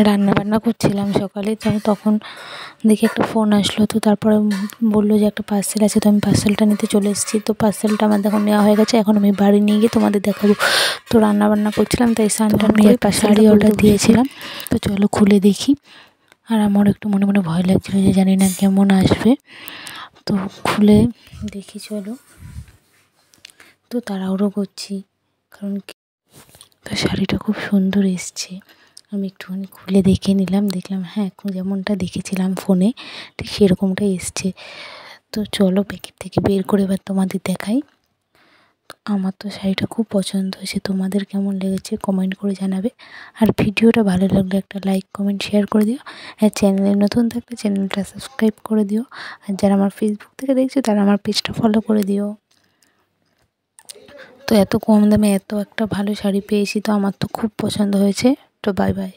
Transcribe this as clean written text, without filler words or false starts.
রান্না বান্না করছিলাম সকালে, তো তখন দেখি একটা ফোন আসলো। তো তারপরে বললো যে একটা পার্সেল আছে, তো আমি পার্সেলটা নিতে চলে এসেছি। তো পার্সেলটা আমার দেখুন নেওয়া হয়ে গেছে, এখন আমি বাড়ি নিয়ে গিয়ে তোমাদের দেখাবো। তো রান্না বান্না করছিলাম, তাই স্নান করে একটা শাড়ি অর্ডার দিয়েছিলাম। তো চলো খুলে দেখি। আর আমার একটু মনে মনে ভয় লাগছিলো যে জানি না কেমন আসবে। তো খুলে দেখি চলো। তো তাড়াহুড়ো করছি, কারণ তো শাড়িটা খুব সুন্দর এসছে। আমি একটুখানি খুলে দেখে নিলাম, দেখলাম হ্যাঁ যেমনটা দেখেছিলাম ফোনে ঠিক সেরকমটাই এসছে। তো চলো প্যাকেট থেকে বের করে এবার তোমাদের দেখাই। আমার তো শাড়িটা খুব পছন্দ হয়েছে, তোমাদের কেমন লেগেছে কমেন্ট করে জানাবে। আর ভিডিওটা ভালো লাগলে একটা লাইক কমেন্ট শেয়ার করে দিও। আর চ্যানেলে নতুন থাকলে চ্যানেলটা সাবস্ক্রাইব করে দিও। আর যারা আমার ফেসবুক থেকে দেখছো তারা আমার পেজটা ফলো করে দিও। তো এত কম দামে এত একটা ভালো শাড়ি পেয়েছি, তো আমার তো খুব পছন্দ হয়েছে। তো বাই বাই।